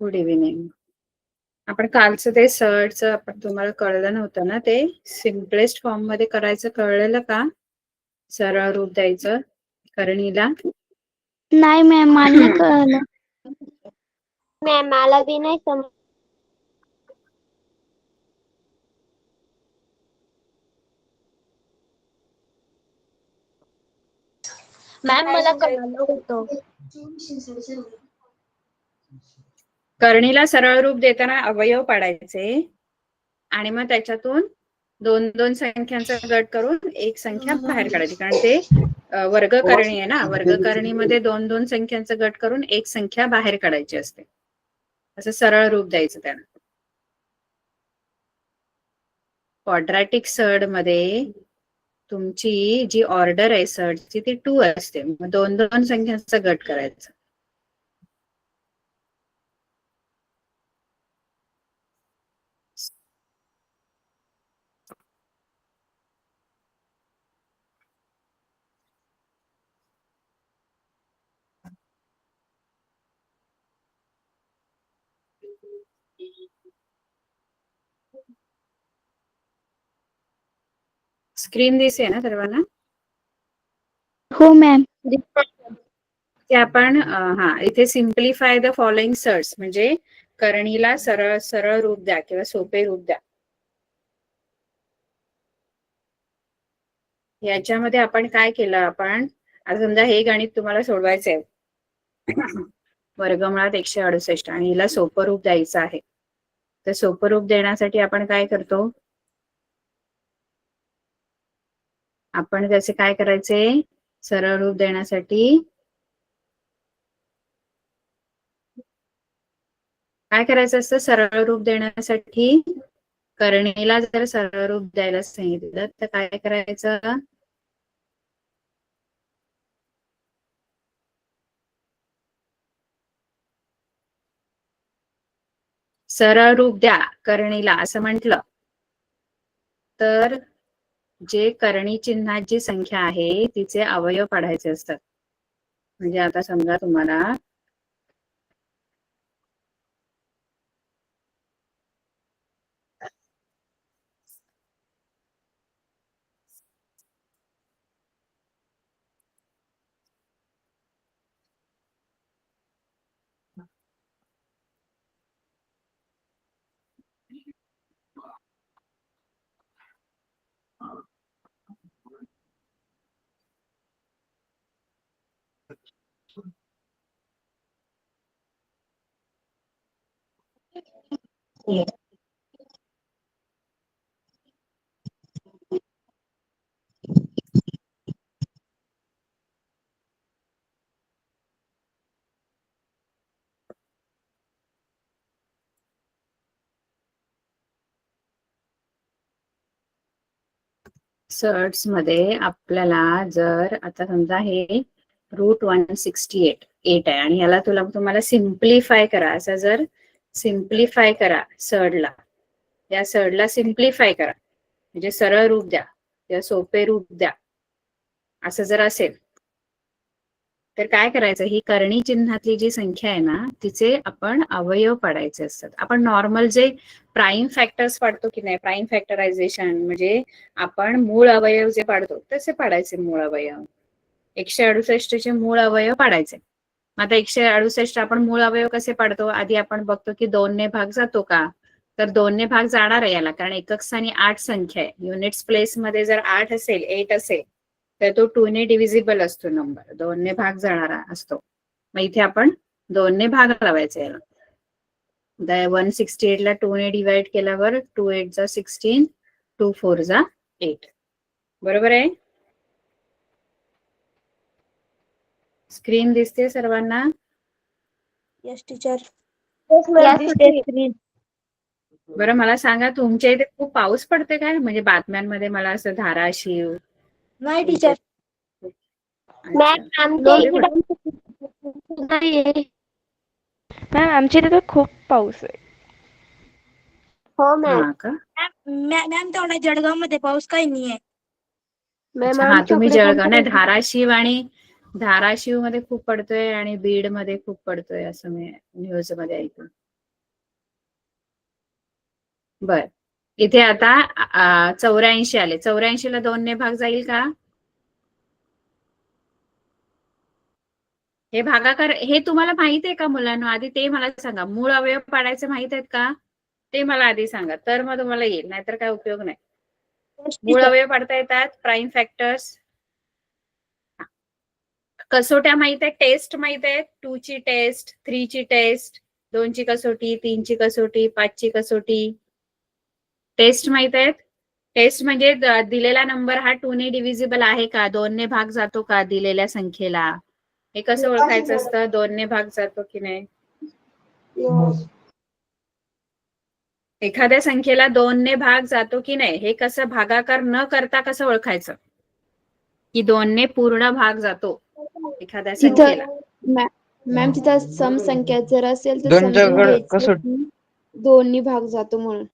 Good evening. आपण कालचं ते सर्टचं आपण तुम्हाला कळलं नव्हतं ना, ते सिम्पलेस्ट फॉर्म मध्ये करायचं कळलेलं का? सरळ रूप द्यायचं करणीला. नाही मॅम, मला नाही कळलं. मॅम मला बी नाही समज. मॅम मला कळलं होतं. करणीला सरळ रूप देताना अवयव पाडायचे आणि मग त्याच्यातून दोन दोन संख्यांचा गट करून एक संख्या बाहेर काढायची, कारण ते वर्गकरणी आहे ना. वर्गकरणीमध्ये दोन दोन संख्यांचा गट करून एक संख्या बाहेर काढायची असते. असं सरळ रूप द्यायचं त्यांना. क्वाड्रॅटिक सर्ड मध्ये तुमची जी ऑर्डर आहे सर्डची ती 2 असते. मग दोन दोन संख्यांचा गट करायचा. स्क्रीन दिसते ना सर्वांना? हो मॅम. ते आपण इथे सिम्प्लिफाय द फॉलोइंग सर्ट्स म्हणजे करणीला सरळ सरळ रूप द्या किंवा सोपे रूप द्या. याच्यामध्ये आपण काय केलं, आपण आता समजा हे गणित तुम्हाला सोडवायचंय वर्गमुळात 168 आणि हिला सोपं रूप द्यायचं आहे. तर सोपं रूप देण्यासाठी आपण काय करतो, आपण त्याचे काय करायचे, सरळ रूप देण्यासाठी काय करायचं असतं, सरळ रूप देण्यासाठी करणीला जर सरळ रूप द्यायला सांगितलं तर काय करायचं, सरळ रूप द्या करणीला असं म्हटलं तर जे करणी चिन्हात जी संख्या आहे तिचे अवयव काढायचे असतात. म्हणजे आता समजा तुम्हाला सर्ट्स मध्ये आपल्याला जर आता समजा हे √168 आहे आणि याला तुम्हाला सिम्प्लिफाय करा, असं जर सिम्प्लिफाय करा सर्डला, या सर्डला सिम्प्लिफाय करा म्हणजे सरळ रूप द्या या सोपे रूप द्या असं जर असेल तर काय करायचं, ही करणी चिन्हातली जी संख्या आहे ना तिचे आपण अवयव पाडायचे असतात. आपण नॉर्मल जे प्राईम फॅक्टर्स पाडतो की नाही, प्राईम फॅक्टरायझेशन म्हणजे आपण मूळ अवयव जे पाडतो तसे पाडायचे मूळ अवयव. 168 चे मूळ अवयव पाडायचे. आता 168 आपण मूळ अवयव कसे पाडतो, आधी आपण बघतो की 2 ने भाग जातो का, तर 2 ने भाग जाणार आहे याला, कारण एकक स्थानी 8 संख्या आहे. युनिट्स प्लेस मध्ये जर 8 असेल 8 असेल तर तो 2 ने डिव्हिजिबल असतो नंबर, 2 ने भाग जाणारा असतो. मग इथे आपण 2 ने भाग लावायचा याला. 168 ला 2 ने डिवाइड केल्यावर 2 8 जा 16, 2 4 जा 8. बरोबर आहे? स्क्रीन दिसते सर्वांना? Yes teacher. बरं मला सांगा, तुमच्या इथे खूप पाऊस पडते काय? म्हणजे बातम्यांमध्ये मला असं धाराशिव. नाही टीचर. मॅम आमच्या इकडे मॅम आमच्या इथे तर खूप पाऊस आहे. हो मॅम. हा का? मॅम तेवढा जळगाव मध्ये पाऊस काही नाहीये. मॅम हा तुम्ही जळगाव नाही, आमच्याकडे धाराशिव मध्ये खूप पडतोय आणि बीड मध्ये खूप पडतोय असं मी न्यूज मध्ये ऐकलं. बर, इथे आता 84 आले. 84 ला 2 ने भाग जाईल का? हे भागाकार हे तुम्हाला माहित आहे का मुलांना? आधी ते मला सांगा. मूळ अवयव पाडायचे माहित आहेत का? ते मला आधी सांगा, तर मग तुम्हाला येईल, नाहीतर काय उपयोग नाही. Yes, मूळ teacher. अवयव पाडता येतात, प्राईम फॅक्टर्स. कसोट्या माहित आहे, टेस्ट माहित आहे. 2 ची टेस्ट, 3 ची टेस्ट, 2 ची कसोटी, 3 ची कसोटी, 5 ची कसोटी. टेस्ट माहित आहेत. टेस्ट म्हणजे दिलेला नंबर हा 2 ने डिव्हिजिबल आहे का, 2 ने भाग जातो का दिलेल्या संख्येला, हे कसं ओळखायचं असतं? 2 ने भाग जातो की नाही. एखाद्या संख्येला 2 ने भाग जातो की नाही हे कसं, भागाकार न करता कसं ओळखायचं की 2 ने पूर्ण भाग जातो एखाद्या संख्येला? मॅम तिथं सम संख्या जर असेल तर दोनच्या समजून गड- घ्यायचं कसं- की दोन्ही भाग जातो म्हणून.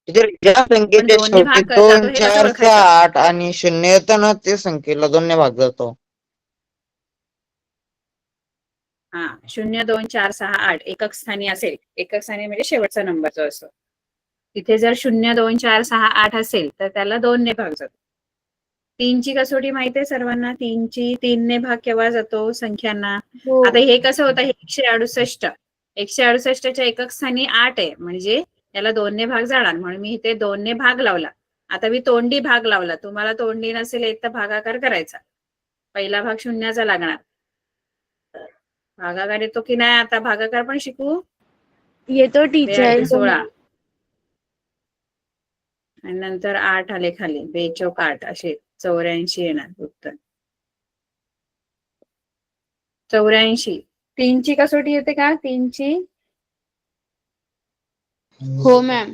टीचर, ज्या संख्येच्या दोन्ही शेवटी भाग जातो 2, हे कसं 4, ओळखायचं? 6, 8 आणि 0 येतं ना, ते संख्येला 2 ने भाग जातो. हा, 0, 2, 4, 6, 8 एकक स्थानी असेल. एकक स्थानी म्हणजे शेवटचा नंबर जो असतो. तिथे जर 0, 2, 4, 6, 8 असेल तर त्याला 2 ने भाग जातो. 3 ची कसोटी माहिती आहे सर्वांना. 3 ने भाग केव्हा जातो संख्यांना? हो. आता हे कसं होतं, हे 168. 168च्या एकक स्थानी 8 आहे, म्हणजे याला 2 ने भाग जाणार, म्हणून मी इथे 2 ने भाग लावला. आता मी तोंडी भाग लावला. तुम्हाला तोंडी नसेल येत तर भागाकार करायचा. पहिला भाग शून्याचा लागणार. भागाकार येतो की नाही? आता भागाकार पण शिकू. येतो 16 आणि नंतर 8 आले खाली, 2 8 असे 84 येणार उत्तर. 84. 3 ची कसोटी येते का? 3 ची हो मॅम.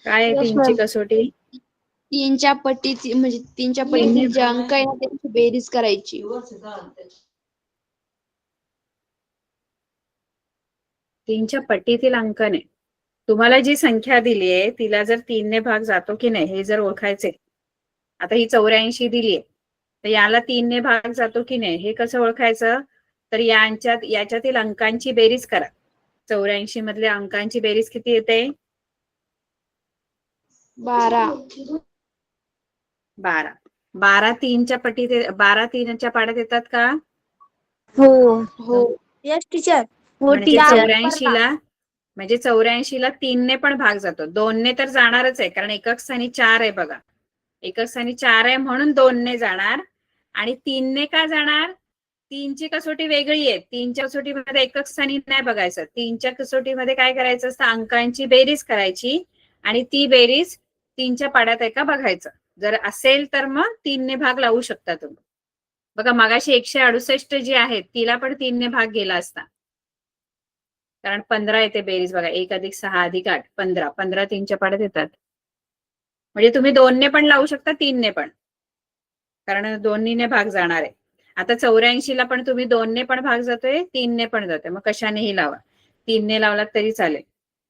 काय आहे? Yes, 3 ची ma'am. कसोटी 3च्या पट्टीची म्हणजे 3च्या पट्टीतील जे अंक आहे ना त्यांची बेरीज करायची. 3च्या पट्टीतील अंकाने तुम्हाला जी संख्या दिली आहे तिला जर 3 ने भाग जातो की नाही हे जर ओळखायचे. आता ही 84 दिली आहे, तर याला 3 ने भाग जातो की नाही हे कसं ओळखायचं? तर याच्यातील अंकांची बेरीज करा. 84 मधल्या अंकांची बेरीज किती येते? 12. 12. 12 3च्या पट्टीत 12 3च्या पाड्यात येतात का? हो. Yes teacher. हो म्हणजे टीचर. 84ला म्हणजे 84ला 3 ने पण भाग जातो. 2 ने तर जाणारच आहे, कारण एकक स्थानी 4 आहे बघा. एकक स्थानी 4 आहे म्हणून 2 ने जाणार. आणि 3 ने का जाणार? 3 ची कसोटी वेगळी आहे. 3च्या कसोटीमध्ये एकक स्थानी नाही बघायचं. 3च्या कसोटीमध्ये काय करायचं असतं? अंकांची बेरीज करायची आणि ती बेरीज 3च्या पाड्यात आहे का बघायचं. जर असेल तर मग 3 ने भाग लावू शकता तुम्ही. बघा मगाशी 168 जी आहे तिला पण 3 ने भाग गेला असता, कारण 15 येते बेरीज बघा. 1 + 6 + 8 15. 15 3च्या पाड्यात येतात. म्हणजे तुम्ही 2 ने पण लावू शकता, 3 ने पण, कारण दोन्हीने भाग जाणार आहे. आता 84ला पण तुम्ही 2 ने पण भाग जातोय, 3 ने पण जातोय. मग कशानेही लावा. 3 ने लावलात तरी चालेल.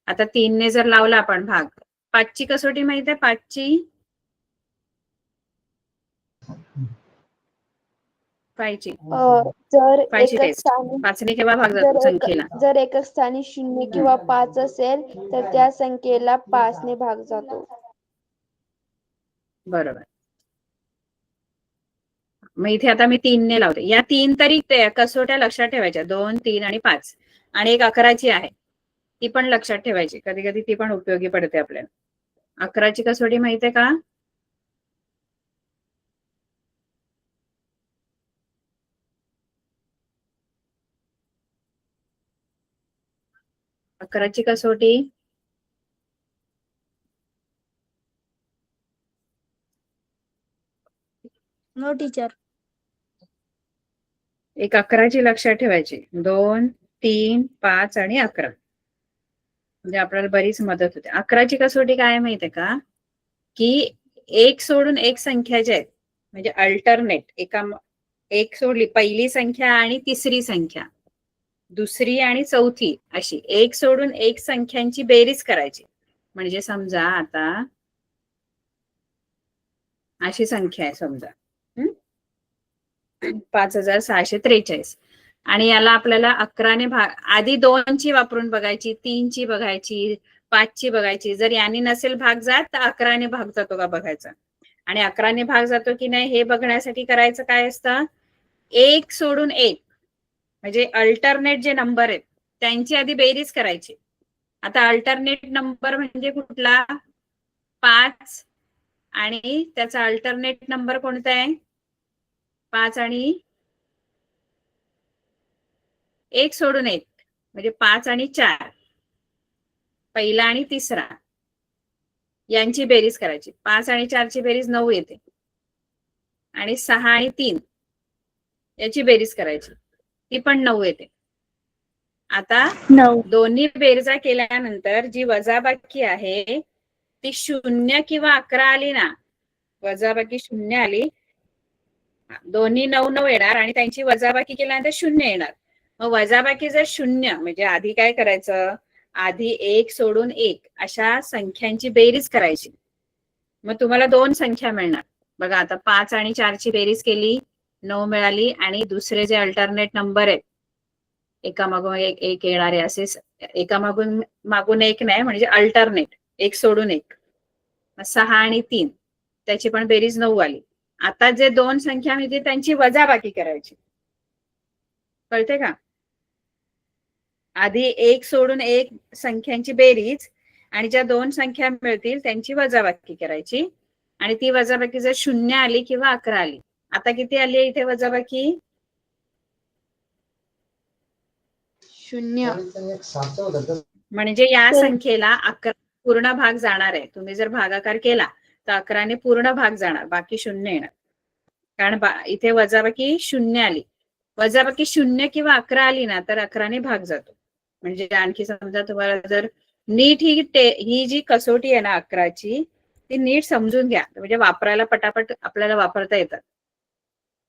आता 3 ने जर लावला आपण भाग, 5 ची कसोटी माहित आहे? 5 ची जर 5 ची एकक टेस्ट. स्थानी 5 ने केव्हा भाग जातो संख्येला? जर एकक स्थानी 0 किंवा 5 असेल तर त्या संख्येला 5 ने भाग जातो. बरोबर. मग इथे आता मी 3 ने लावते. या 3 तरी कसोट्या लक्षात ठेवायच्या. 2, 3 आणि 5. आणि एक 11ची आहे, ती पण लक्षात ठेवायची. कधी कधी ती पण उपयोगी पडते आपल्याला. 11ची कसोटी माहिती आहे का? अकराची कसोटी नो टीचर. एक 11ची लक्षात ठेवायची. 2, 3, 5 आणि 11. म्हणजे आपल्याला बरीच मदत होते. 11ची कसोटी काय माहितीये का? की एक सोडून एक संख्या ज्या आहेत, म्हणजे अल्टरनेट, एक सोडली पहिली संख्या आणि तिसरी संख्या, दुसरी आणि चौथी, अशी एक सोडून एक संख्यांची बेरीज करायची. म्हणजे समजा आता अशी संख्या आहे समजा 5643. आणि याला आपल्याला 11ने भाग, आधी 2ची वापरून बघायची, 3ची बघायची, 5ची बघायची. जर याने नसेल भाग जात तर 11ने भाग जातो का बघायचा. आणि 11ने भाग जातो की नाही हे बघण्यासाठी करायचं काय असतं, 1 सोडून 1 म्हणजे अल्टरनेट जे नंबर आहेत त्यांची आधी बेरीज करायची. आता अल्टरनेट नंबर म्हणजे कुठला, 5 आणि त्याचा अल्टरनेट नंबर कोणता आहे, 5 आणि 1 सोडून 1 म्हणजे 5 आणि 4, पहिला आणि तिसरा यांची बेरीज करायची. 5 आणि 4 ची बेरीज 9 येते. आणि 6 आणि 3 याची बेरीज करायची, ती पण 9 येते. आता 9. दोन्ही बेरजा केल्यानंतर जी वजाबाकी आहे ती 0 किंवा 11 आली ना, वजाबाकी 0 आली, दोन्ही 9 येणार आणि त्यांची वजाबाकी केल्यानंतर 0 येणार. मग वजाबाकी जर 0 म्हणजे आधी काय करायचं, आधी 1 सोडून 1 अशा संख्यांची बेरीज करायची. मग तुम्हाला 2 संख्या मिळणार बघा. आता 5 आणि 4 ची बेरीज केली, 9 मिळाली. आणि दुसरे जे अल्टरनेट नंबर आहेत एकामागून एक येणारे असे, एकामागून एक नाही म्हणजे अल्टरनेट 1 सोडून 1, 6 आणि 3 त्याची पण बेरीज 9 आली. आता जे 2 संख्या मिळतील त्यांची वजाबाकी करायची. कळते का, आधी 1 सोडून 1 संख्यांची बेरीज आणि ज्या 2 संख्या मिळतील त्यांची वजाबाकी करायची. आणि ती वजाबाकी जर 0 आली किंवा 11 आली. आता किती आली आहे इथे वजाबाकी, 0. म्हणजे या संख्येला 11 पूर्ण भाग जाणार आहे. तुम्ही जर भागाकार केला तर 11ने पूर्ण भाग जाणार, बाकी 0 येणार. कारण इथे वजाबाकी 0 आली, वजाबाकी 0 किंवा 11 आली ना तर 11ने भाग जातो. म्हणजे आणखी समजा तुम्हाला जर नीट ही जी कसोटी आहे ना 11ची, ती नीट समजून घ्या म्हणजे वापरायला पटापट आपल्याला वापरता येतात.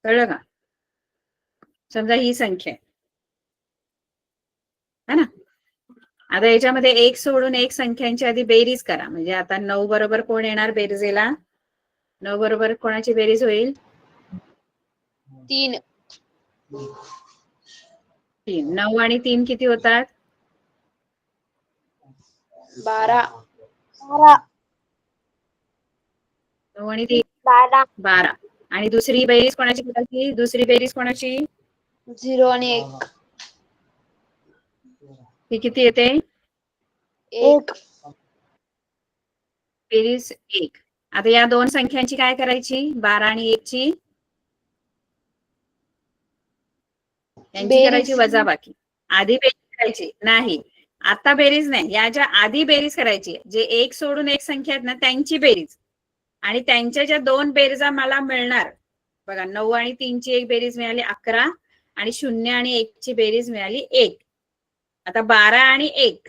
कळलं का, समजा ही संख्या आहे ना, आता याच्यामध्ये 1 सोडून 1 संख्यांची आधी बेरीज करा. म्हणजे आता 9 बरोबर कोण येणार बेरजेला, 9 बरोबर कोणाची बेरीज होईल, 3. 3. 9 आणि 3 किती होतात, 12. 9 आणि 3 12. 12. आणि दुसरी बेरीज कोणाची करायची, दुसरी बेरीज कोणाची, 0 आणि 1. ही किती येते, 1. बेरीज 1. आता या 2 संख्यांची काय करायची, 12 आणि 1 ची यांची बेरीज. करायची वजाबाकी. आधी बेरीज करायची नाही, आता बेरीज नाही, या ज्या आधी बेरीज करायची, जे 1 सोडून 1 संख्या आहेत ना त्यांची बेरीज. आणि त्यांच्या ज्या 2 बेरजा मला मिळणार बघा, 9 आणि 3 ची एक बेरीज मिळाली 11 आणि 0 आणि 1 ची बेरीज मिळाली 1. आता 12 आणि 1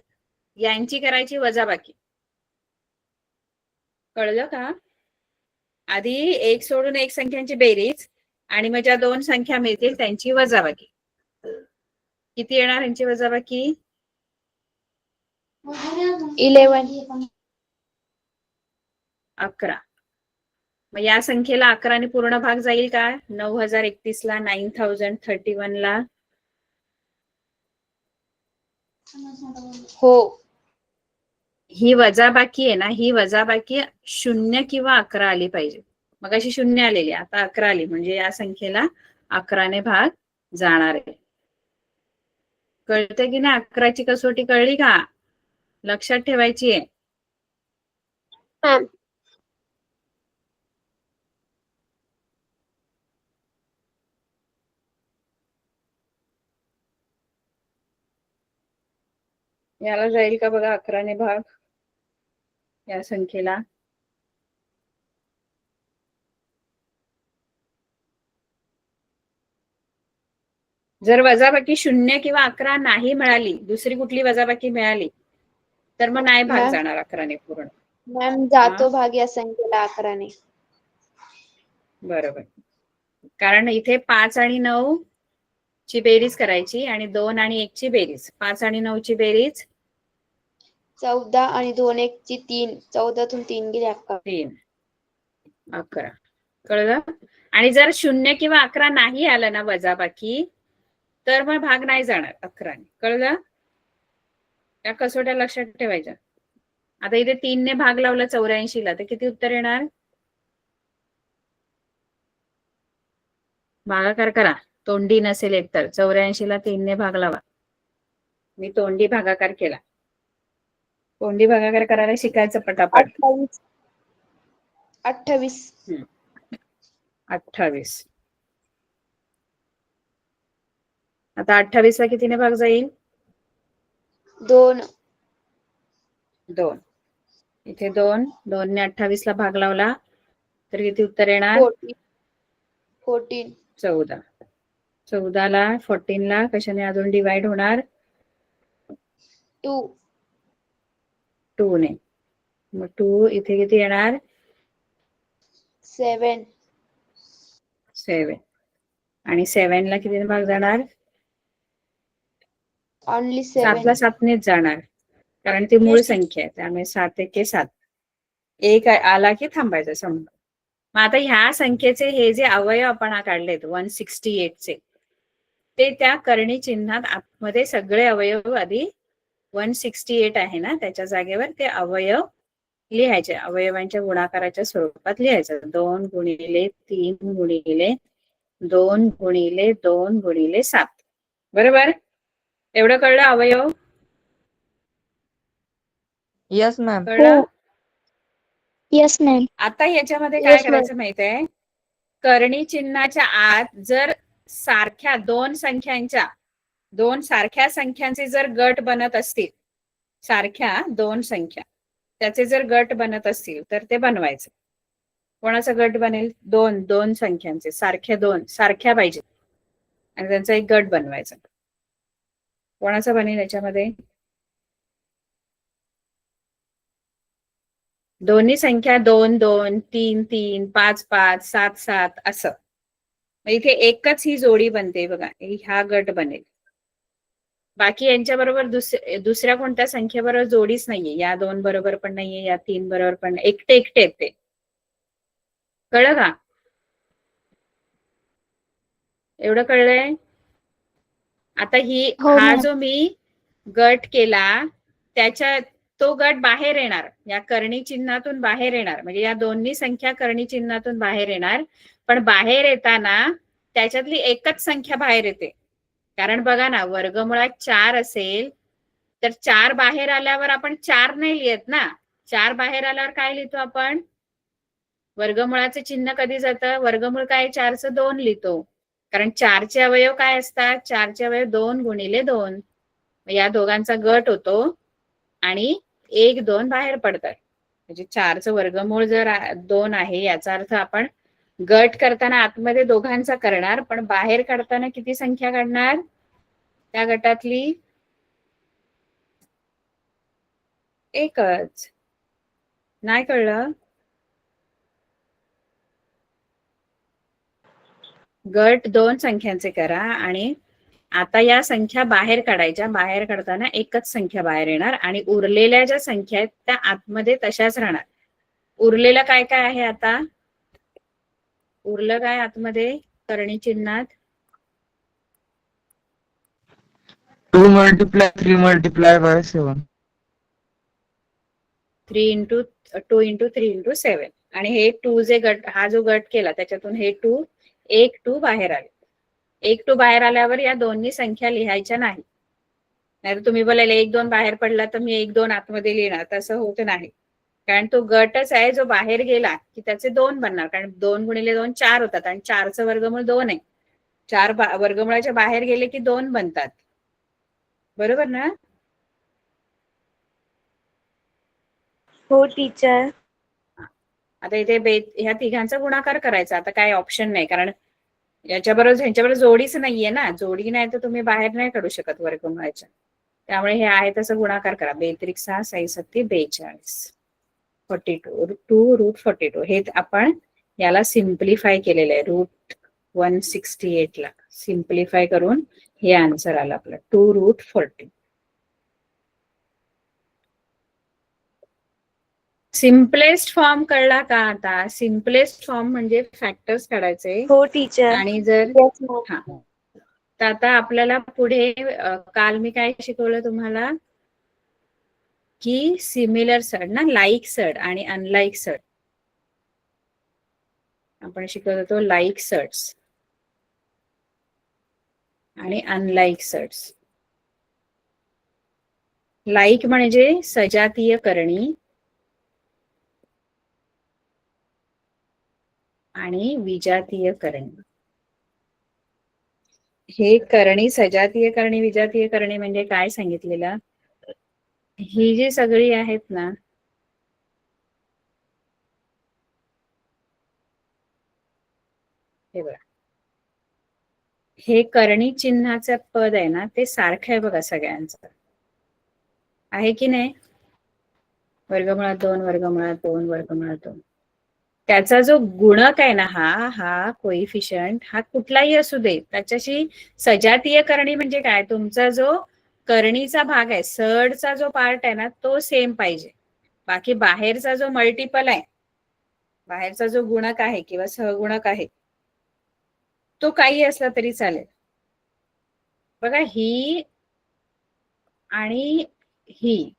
यांची करायची वजाबाकी. कळलं का, आधी 1 सोडून 1 संख्यांची बेरीज आणि मग ज्या 2 संख्या मिळतील त्यांची वजाबाकी. किती येणार यांची वजाबाकी, 11. 11. मग या संख्येला 11ने पूर्ण भाग जाईल का, 9031 ला, 9031 ला, हो. ही वजाबाकी आहे ना, ही वजाबाकी 0 किंवा 11 आली पाहिजे. मग अशी 0 आलेली, आता 11 आली म्हणजे या संख्येला 11ने भाग जाणार आहे. कळते की नाही, 11ची कसोटी कळली का, लक्षात ठेवायची आहे. मॅम. याला जाईल का बघा 11ने भाग या संख्येला, जर वजाबाकी 0 किंवा 11 नाही मिळाली, दुसरी कुठली वजाबाकी मिळाली तर मग नाही भाग मॅम. जाणार 11ने पूर्ण. मॅम जातो भाग या संख्येला 11ने. बरोबर, कारण इथे 5 आणि 9 ची बेरीज करायची आणि 2 आणि 1 ची बेरीज, 5 आणि 9 ची बेरीज 14 आणि 2 1 ची 3. 14तून 3 गेले 11. 3, 11. कळलं. आणि जर 0 किंवा 11 नाही आलं ना वजाबाकी तर मग भाग नाही जाणार 11ने. कळलं? त्या कसोट्या लक्षात ठेवायच्या. आता इथे 3 ने भाग लावला 84 ला तर किती उत्तर येणार? भागाकार करा. तोंडी नसेल एक तर 84 ला 3 ने भाग लावा. मी तोंडी भागाकार केला. तोंडी भागाकार करायला शिकायचं पटापट. 28. 28. आता 28 ला कितीने भाग जाईल? 2. 2. इथे 2. 2 ने 28 ला भाग लावला तर किती उत्तर येणार? 14. 14. 14 ला 14 ला कशाने अजून डिवाइड होणार? 2. 2 ने. मग 2 इथे किती येणार? 7. 7. आणि 7 ला कितीने भाग जाणार? Only 7 7. ला 7 नेच जाणार कारण ती मूळ संख्या आहे. त्यामुळे 7 एके 7. एक आला की थांबायचं समजा. मग आता ह्या संख्येचे हे जे अवयव आपण काढलेत 168 चे ते त्या करणी चिन्हात आतमध्ये सगळे अवयव आधी 168 आहे ना त्याच्या जागेवर ते अवयव लिहायचे. अवयवांच्या गुणाकाराच्या स्वरूपात लिहायचं. 2 गुणिले 3 गुणिले 2 गुणिले 2 गुणिले 7. बरोबर? एवढं कळलं अवयव? Yes ma'am. कळलं? Yes ma'am. आता याच्यामध्ये काय Yes, ma'am. करायचं माहितीये? करणी चिन्हाच्या आत जर सारख्या दोन सारख्या संख्यांचे जर गट बनत असतील, सारख्या 2 संख्या त्याचे जर गट बनत असतील तर ते बनवायचे. कोणाचा गट बनेल? 2 संख्यांचे सारख्या पाहिजे आणि त्यांचा एक गट बनवायचा. कोणाचा बनेल याच्यामध्ये? दोन्ही संख्या 2 2 3 3 5 5 7 7 असं. इथे एकच ही जोडी बनते बघा. हा गट बनेल. बाकी यांच्या बरोबर दुसऱ्या कोणत्या संख्येबरोबर जोडीच नाहीये. या 2 बरोबर पण नाहीये, या 3 बरोबर पण नाही. एकटे येते. कळलं का? एवढं कळलंय? आता हो, हा मॅम. जो मी गट केला त्याच्या तो गट बाहेर येणार. या करणी चिन्हातून बाहेर येणार. म्हणजे या दोन्ही संख्या करणी चिन्हातून बाहेर येणार. पण बाहेर येताना त्याच्यातली एकच संख्या बाहेर येते. कारण बघा ना वर्गमुळात 4 असेल तर 4 बाहेर आल्यावर आपण 4 नाही लिहित ना. 4 बाहेर आल्यावर काय लिहितो आपण? वर्गमुळाचं चिन्ह कधी जातं? वर्गमूळ काय? 4चं 2 लिहितो. कारण 4चे अवयव काय असतात? 4चे अवयव 2 गुणिले 2. या दोघांचा गट होतो आणि 1 2 बाहेर पडतात. म्हणजे 4चं वर्गमूळ जर 2 आहे याचा अर्थ आपण गट करताना आतमध्ये दोघांचा करणार पण बाहेर काढताना किती संख्या काढणार? त्या गटातली एकच. नाही कळलं? गट 2 संख्यांचे करा आणि आता या संख्या बाहेर काढायच्या. बाहेर काढताना एकच संख्या बाहेर येणार आणि उरलेल्या ज्या संख्या आहेत त्या आतमध्ये तशाच राहणार. उरलेलं काय काय आहे आता? उरलं काय आतमध्ये करणी चिन्हात? 2 multiply 3 multiply by 7. 3 into 2 into 3 into 7. आणि हे 2 जे गट हा जो गट केला त्याच्यातून हे 2 एक 2 बाहेर आले. 1 2 बाहेर आल्यावर या दोन्ही संख्या लिहायच्या नाही. नाहीतर तुम्ही बोलायला 1 2 बाहेर पडला तर मी 1 2 आतमध्ये लिहिणार. तसं होत नाही. कारण तो गटच आहे जो बाहेर गेला की त्याचे 2 बनणार. कारण 2 गुणिले 2 4 होतात आणि 4चं वर्गमूळ 2 आहे. 4 वर्गमुळाच्या बाहेर गेले की 2 बनतात. बरोबर ना? हो टीचर. आता इथे ह्या तिघांचा गुणाकार करायचा. आता काय ऑप्शन नाही कारण ह्यांच्याबरोबर जोडीच नाहीये ना. जोडी नाही तर तुम्ही बाहेर नाही काढू शकत वर्गमुळाच्या. त्यामुळे हे आहे तसं गुणाकार करा. 2 6 6 7 42. 42 2 रूट 42 हे आपण याला सिम्प्लिफाय केलेलं आहे. रूट 168 ला सिम्प्लिफाय करून हे आन्सर आलं आपलं 2 रूट 40. सिम्पलेस्ट फॉर्म कळला का आता? सिम्पलेस्ट फॉर्म म्हणजे फॅक्टर्स काढायचे हो टीचर. आणि जर Yes, ma'am. हा तर आता आपल्याला पुढे काल मी काय शिकवलं तुम्हाला की सिमिलर सड ना, लाईक सड आणि अनलाईक सड. आपण शिकवत होतो लाईक सड्स आणि अनलाईक सड्स. लाईक म्हणजे सजातीय करणी आणि विजातीय करणी. हे करणी, सजातीय करणी, विजातीय करणी म्हणजे काय सांगितलेलं, ही जी सगळी आहेत ना, हे बघा, हे करणी चिन्हाचं पद आहे ना, ते सारखं आहे बघा सगळ्यांचं, आहे की नाही. वर्गमुळात 2, वर्गमुळात 2, वर्गमुळात 2. त्याचा जो गुणक आहे ना, हा कोइफिशियंट हा कुठलाही असू दे, त्याच्याशी सजातीय करणी म्हणजे काय, तुमचा जो करणीचा भाग आहे, सडचा जो पार्ट आहे ना, तो सेम पाहिजे. बाकी बाहेरचा जो मल्टिपल आहे, बाहेरचा जो गुणक आहे किंवा सहगुणक आहे, तो काही असला तरी चालेल. बघा, ही आणि ही,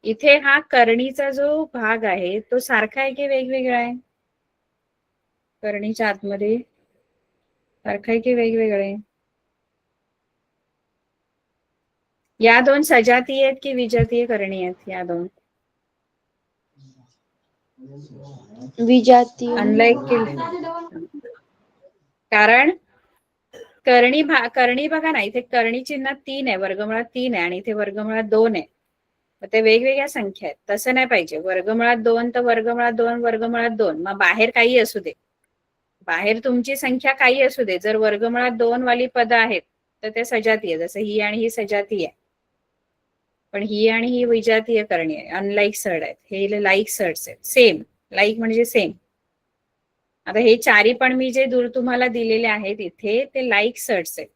इथे हा करणीचा जो भाग आहे तो सारखा आहे की वेगवेगळा आहे. करणीच्या आतमध्ये सारखा आहे की वेगवेगळा आहे. या दोन सजातीय आहेत की विजातीय करणी आहेत, या दोन विजातीय. अनलाईक केले. कारण करणी बघा ना, इथे करणी चिन्ह 3 आहे, वर्गमुळात 3 आहे आणि इथे वर्गमुळात 2 आहे. ते वेगवेगळ्या संख्या आहेत, तसं नाही पाहिजे. वर्गमुळात 2 तर वर्गमुळात 2, वर्गमुळात 2. मग बाहेर काही असू दे, बाहेर तुमची संख्या काही असू दे, जर वर्गमुळात 2 वाली पद आहेत तर ते सजातीय, जसं ही आणि ही सजातीय आहे. पण ही आणि ही विजातीय करणी आहे, अनलाईक सड आहेत. हे लाईक सड्स आहेत, सेम. लाईक म्हणजे सेम. आता हे चारी पण मी जे दूर तुम्हाला दिलेले आहेत इथे, ते लाईक सड्स आहेत.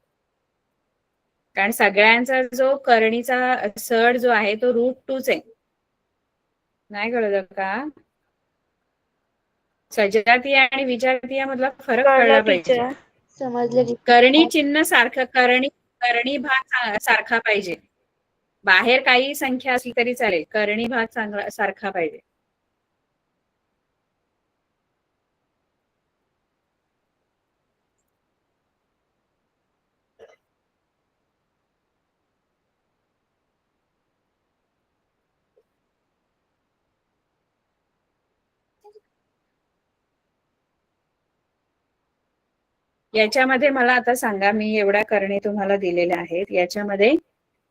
कारण सगळ्यांचा जो करणीचा सड जो आहे तो √2 आहे. नाही कळलं का? सजातीय आणि विजातीय मधला फरक कळला पाहिजे. टीचर, समजलं. करणी चिन्ह सारखं, करणी भाग सारखा पाहिजे. बाहेर काही संख्या असली तरी चालेल, करणी भाग सारखा पाहिजे. याच्यामध्ये मला आता सांगा, मी एवढ्या करणी तुम्हाला दिलेल्या आहेत, याच्यामध्ये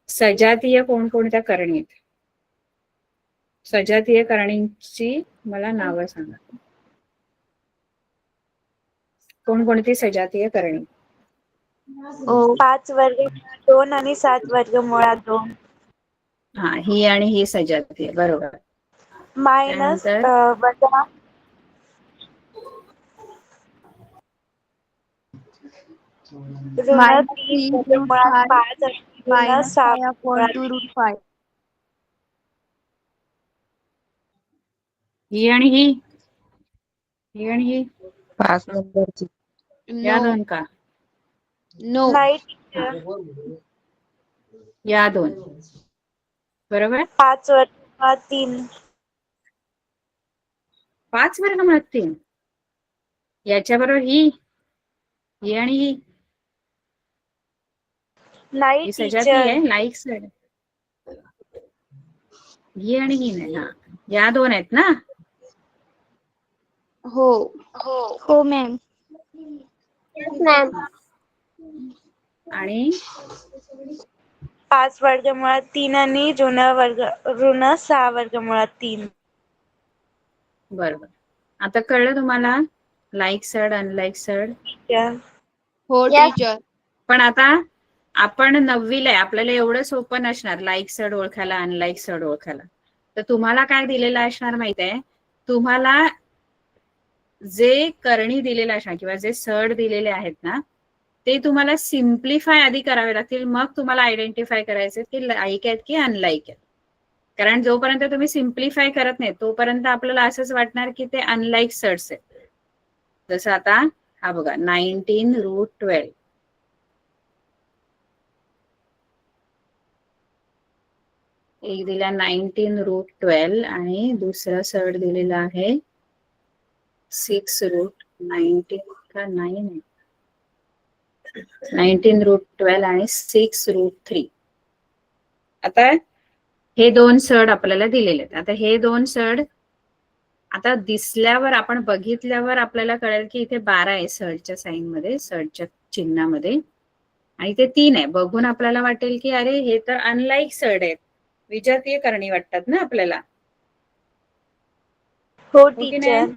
सजातीय कोणकोणत्या करणी आहेत? सजातीय करणींची मला नावं सांगा. कोणकोणती सजातीय करणी? 5 वर्ग 2 आणि 7 वर्गमुळात 2. हा, ही आणि ही सजातीय, बरोबर. मायनस त्यानंतर? वजा ऋण 3 वर्गमुळात 5 ऋण 6 वर्गमुळात 3. ही आणि ही, ही आणि ही 5 नंबरची. या दोन का? नो. नाही टीचर, या दोन, बरोबर. 5 वर्गमुळात 3. 5 वर्गमुळात 3. याच्या बरोबर ही आणि ही नाही ही सजातीय टीचर, आहे, लाईक सड. ही आणि ही नाही. हा, या दोन आहेत ना. हो. हो मॅम. Yes, ma'am. आणि 5 वर्गमुळात 3 आणि ऋण 6 वर्गमुळात 3. बरोबर. आता कळलं तुम्हाला लाईक सड, अनलाईक सड? हो Yes. टीचर. पण आता आपण 9वीला आहे, आपल्याला एवढं सोपं नसणार लाईक सड ओळखायला, अनलाईक सड ओळखायला. तर तुम्हाला काय दिलेलं असणार माहित आहे, तुम्हाला जे करणी दिलेलं असणार किंवा जे सड दिलेले आहेत ना, ते तुम्हाला सिम्प्लिफाय आधी करावे लागतील, मग तुम्हाला आयडेंटिफाय करायचे की लाईक आहेत की अनलाईक आहेत. कारण जोपर्यंत तुम्ही सिम्प्लिफाय करत नाही तोपर्यंत आपल्याला असंच वाटणार की ते अनलाईक सड्स आहेत. जसं आता हा बघा, 19 √12 एक दिला 19√12 आणि दुसरा सर्ड दिलेला आहे 6√19 का 9 आहे 19√12 आणि 6√3. आता हे दोन सर्ड आपल्याला दिलेले आहेत. आता हे दोन सर्ड आता दिसल्यावर आपण बघितल्यावर आपल्याला कळेल की इथे 12 आहे सर्डच्या साइन मध्ये, सर्डच्या चिन्हामध्ये, आणि ते 3 आहे. बघून आपल्याला वाटेल की अरे हे तर अनलाईक सर्ड आहेत, विजातीय करणी वाटतात ना आपल्याला. हो की नाही? टीचर.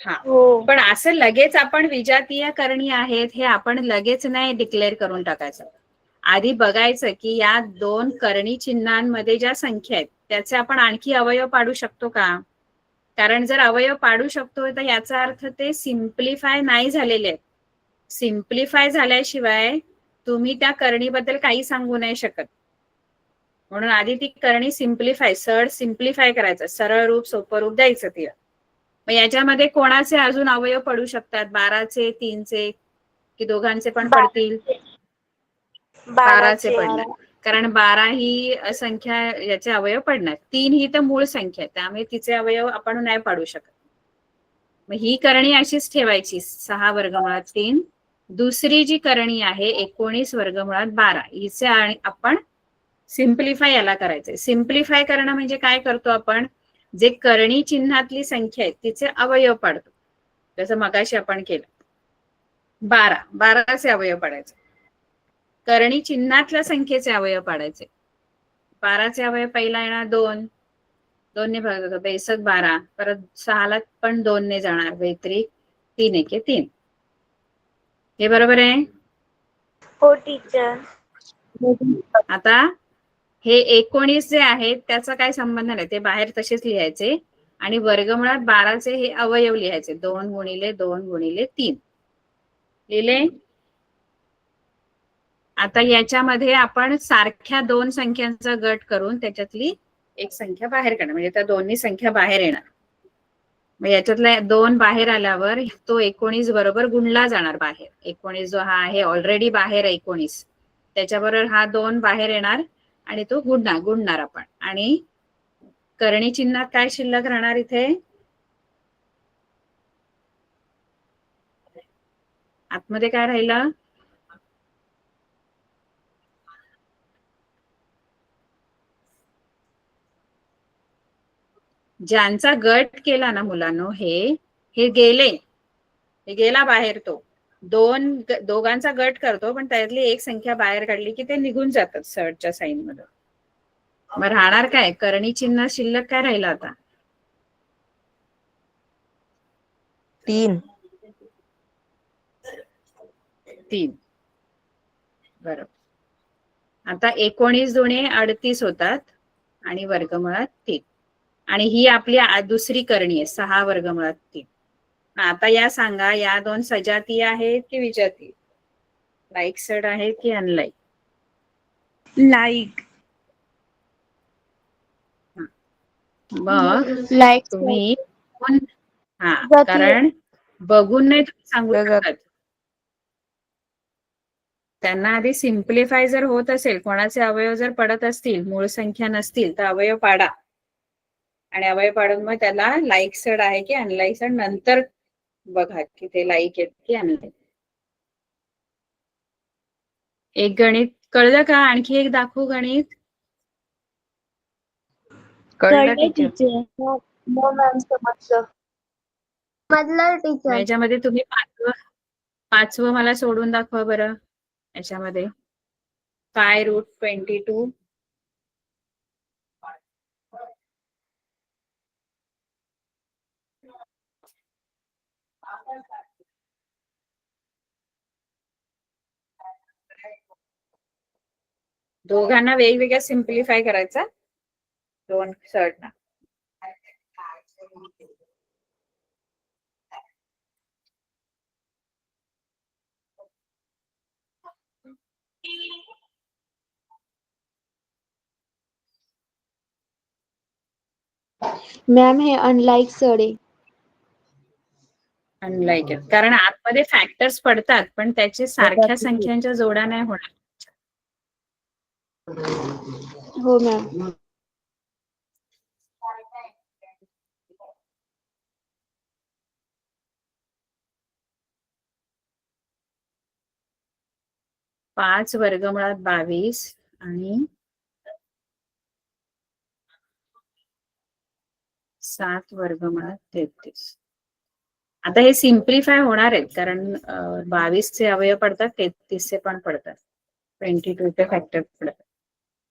हा, हो. पण असं लगेच आपण विजातीय करणी आहेत हे आपण लगेच नाही डिक्लेअर करून टाकायचं. आधी बघायचं की या दोन करणी चिन्हांमध्ये ज्या संख्या आहेत त्याचे आपण आणखी अवयव पाडू शकतो का. कारण जर अवयव पाडू शकतो तर याचा अर्थ ते सिम्प्लिफाय नाही झालेले आहेत. सिम्प्लिफाय झाल्याशिवाय तुम्ही त्या करणीबद्दल काही सांगू नाही शकत. म्हणून आधी ती करणी सिम्प्लिफाय, सर्ड सिम्प्लिफाय करायचं, सरळ रूप सोपं रूप द्यायचं तिला. मग याच्यामध्ये कोणाचे अजून अवयव पडू शकतात, 12चे, 3चे की दोघांचे पण पडतील? 12चे पडणार, कारण 12 ही संख्या याचे अवयव पडणार. 3 ही तर मूळ संख्या आहे, त्यामुळे तिचे अवयव आपण नाही पाडू शकत. मग ही करणी अशीच ठेवायची 6 वर्गमुळात 3. दुसरी जी करणी आहे 19 वर्गमुळात 12, हिचे आपण सिम्प्लिफाय याला करायचंय. सिम्प्लिफाय करणं म्हणजे काय करतो आपण, जे करणी चिन्हातली संख्या आहे तिचे अवयव पाडतो. जसं मगाशी आपण केलं 12चे अवयव पाडायचे, करणी चिन्हातल्या संख्येचे अवयव पाडायचे. 12चे अवयव पहिला येणार 2, 2 ने भाग जातो, बेसक 12, परत 6ला पण 2 ने जाणार, व्यतिरिक 3 एके 3. हे बरोबर आहे? हो टीचर. आता हे 19 जे आहेत त्याचा काय संबंध नाही, ते बाहेर तसेच लिहायचे आणि वर्गमुळात 12चे हे अवयव लिहायचे, 2 गुणिले 2 गुणिले 3 लिहिले. आता याच्यामध्ये आपण सारख्या दोन संख्यांचा गट करून त्याच्यातली एक संख्या बाहेर काढणार, म्हणजे त्या दोन्ही संख्या बाहेर येणार. मग याच्यातल्या 2 बाहेर आल्यावर तो 19 बरोबर गुणला जाणार बाहेर. 19 जो हा आहे ऑलरेडी बाहेर 19, त्याच्याबरोबर हा 2 बाहेर येणार आणि तो गुणणार आपण. आणि करणी चिन्हात काय शिल्लक राहणार इथे, आतमध्ये काय राहिलं, ज्यांचा गट केला ना मुलांनो, हे गेला बाहेर. तो दोघांचा गट करतो पण त्यातली एक संख्या बाहेर काढली की ते निघून जातात सर्डच्या साइन मध्ये. मग राहणार काय, करणी चिन्ह शिल्लक काय राहिलं आता, 3. बरोबर. आता 19 दुणे 38 होतात आणि वर्गमुळात 3, आणि ही आपली दुसरी करणी आहे 6 वर्गमुळात 3. आता या सांगा, या दोन सजातीय आहेत की विजातीय, लाईक सर्ड आहेत की अनलाईक? लाईक. मग लाईक तुम्ही कारण बघून नाही तुम्ही सांगू शकत. त्यांना आधी सिम्प्लिफाय जर होत असेल, कोणाचे अवयव जर पडत असतील, मूळ संख्या नसतील, तर अवयव पाडा आणि अवयव पाडून मग त्याला लाईक सर्ड आहे की अनलाईक सर्ड नंतर बघा की ते लाईक आहेत की अनलाईक. एक गणित कळलं का? आणखी एक दाखवू गणित. कळलं टीचर. समजलं टीचर. याच्यामध्ये तुम्ही पाचवं मला सोडून दाखवा बरं. याच्यामध्ये 5√22 दोघांना वेगवेगळ्या सिम्प्लिफाय करायचा, 2 सर्डना. मॅम हे अनलाईक सर्ड आहे. अनलाईक, कारण आतमध्ये फॅक्टर्स पडतात पण त्याचे सारख्या संख्यांच्या जोड्या नाही होणार. हो मॅम. 5 वर्गमुळात 22 आणि 7 वर्गमुळात 33. आता हे सिम्प्लिफाय होणार आहेत कारण 22 चे अवयव पडतात, 33 चे पण पडतात, 22 चे फॅक्टर पडतात.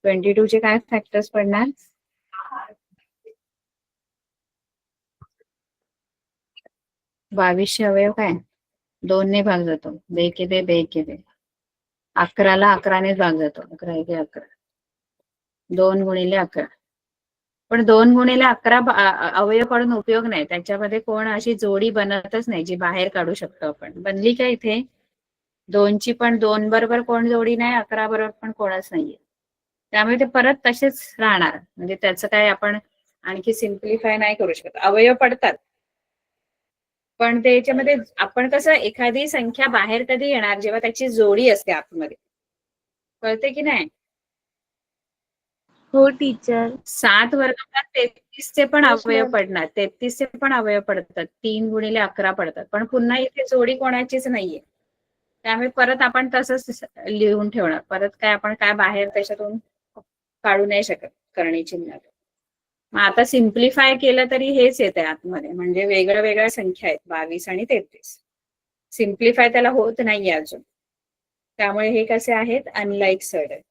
22 चे काय फॅक्टर्स पडणार? 22 चे अवयव काय? 2 ने भाग जातो, 2 के 2 2 के 2. 11 ला 11 ने भाग जातो, 11 1 11. 2 गुणिले 11. पण 2 गुणिले 11 अवयव काढून उपयोग नाही, त्याच्यामध्ये कोण अशी जोडी बनतच नाही जी बाहेर काढू शकतो आपण. बनली का इथे? 2 ची पण 2 बरोबर कोण जोडी नाही, 11 बरोबर पण कोणच नाहीये. त्यामुळे ते परत तसेच राहणार. म्हणजे त्याचं काय आपण आणखी सिम्प्लिफाय नाही करू शकत. अवयव पडतात, पण त्याच्यामध्ये आपण कसं एखादी संख्या बाहेर कधी येणार, जेव्हा त्याची जोडी असते आतमध्ये. कळते की नाही? हो टीचर. 7 वर्गात 33 चे पण Yes, अवयव ma'am. पडणार, 33 चे पण अवयव पडतात, 3 गुणिले 11 पडतात, पण पुन्हा इथे जोडी कोणाचीच नाहीये. त्यामुळे परत आपण तसंच लिहून ठेवणार. परत काय आपण काय बाहेर त्याच्यातून काढू नाही शकत करणी चिन्हात. मग आता सिम्प्लिफाय केलं तरी हेच येते आतमध्ये, म्हणजे वेगळ्या वेगळ्या संख्या आहेत 22 आणि 33. सिम्प्लिफाय त्याला होत नाहीये अजून, त्यामुळे हे कसे आहेत? अनलाईक सड आहेत.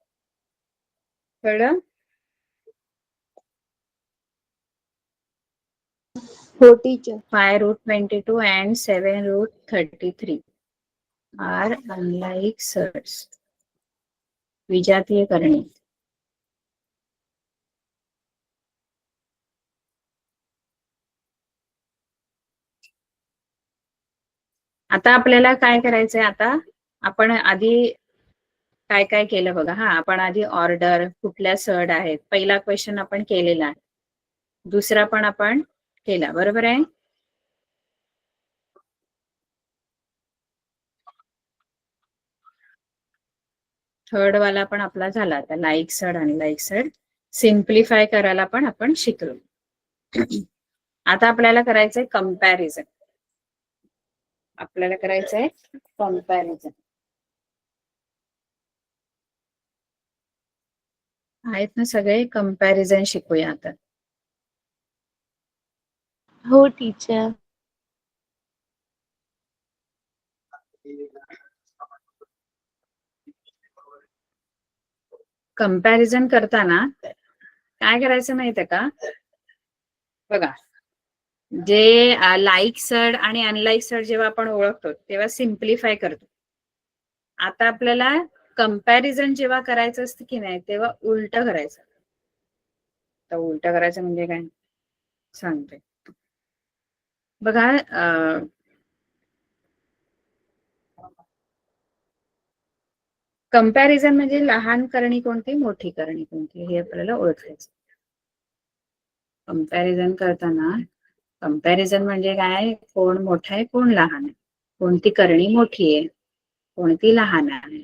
कळलं? हो teacher. 5√22 and 7√33 are unlike surds. विजातीय करणी. आता आपल्याला काय करायचंय? आता आपण आधी काय काय केलं बघा. आपण आधी ऑर्डर, कुठल्या सर्ड आहेत, पहिला क्वेश्चन आपण केलेला आहे, दुसरा पण आपण केला, बरोबर आहे? थर्ड वाला पण आपला झाला. आता लाईक सर्ड आणि लाईक सर्ड सिम्प्लिफाय करायला पण आपण शिकलो. आता आपल्याला करायचंय कंपॅरिझन. आपल्याला करायचंय कंपॅरिझन. आहेत ना सगळे? कंपॅरिझन शिकूया आता. हो टीचर. कंपॅरिझन करताना काय करायचं माहितीये का? बघा, जे लाईक सर्ड आणि अनलाईक सर्ड जेव्हा आपण ओळखतो तेव्हा सिम्प्लिफाय करतो. आता आपल्याला कंपॅरिझन जेव्हा करायचं असतं की नाही, तेव्हा उलट करायचं. तर उलट करायचं म्हणजे काय सांगते बघा. कंपॅरिझन म्हणजे लहान करणी कोणती, मोठी करणी कोणती, हे आपल्याला ओळखायचं. कंपॅरिझन करताना कंपॅरिझन म्हणजे काय? कोण मोठा आहे, कोण लहान आहे, कोणती करणी मोठी आहे, कोणती लहान आहे.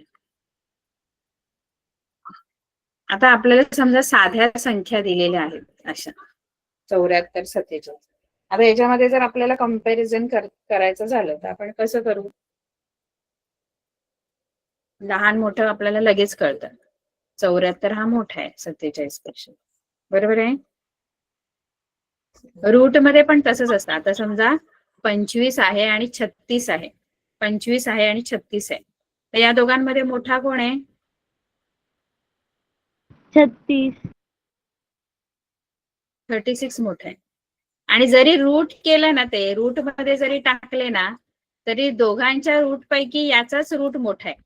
आता आपल्याला समजा साध्या संख्या दिलेल्या आहेत अशा 74 47. आता याच्यामध्ये जर आपल्याला कंपॅरिझन करायचं झालं तर आपण कसं करू? लहान मोठं आपल्याला लगेच कळतं. 74 हा मोठा आहे 47 पेक्षा, बरोबर आहे? रूट मध्ये पण तसंच असतं. आता समजा 25 आहे आणि 36 आहे, 25 आहे आणि 36 आहे, तर या दोघांमध्ये मोठा कोण आहे? 36. 36 मोठा आहे. आणि जरी रूट केलं ना, ते रूट मध्ये जरी टाकले ना, तरी दोघांच्या रूट पैकी याचाच रूट मोठा आहे.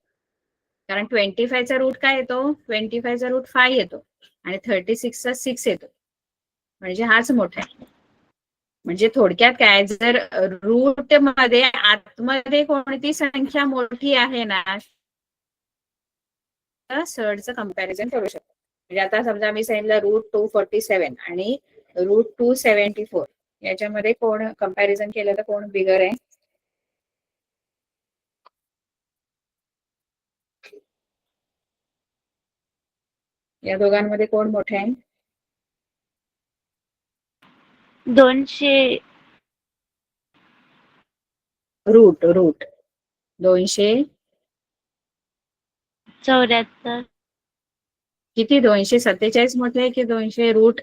कारण 25 चा रूट काय येतो? 25 चा रूट 5 येतो आणि 36 चा 6 येतो, म्हणजे हाच मोठा आहे. म्हणजे थोडक्यात काय, जर रूट मध्ये आतमध्ये कोणती संख्या मोठी आहे ना, सर्डचं कंपॅरिझन करू शकतो. म्हणजे आता समजा मी सांगितलं √247 आणि √274, याच्यामध्ये कोण कंपॅरिझन केलं तर कोण बिगर आहे? या दोघांमध्ये कोण मोठे आहे? 200. रूट 274. किती 247 मोठे आहे की 200 रूट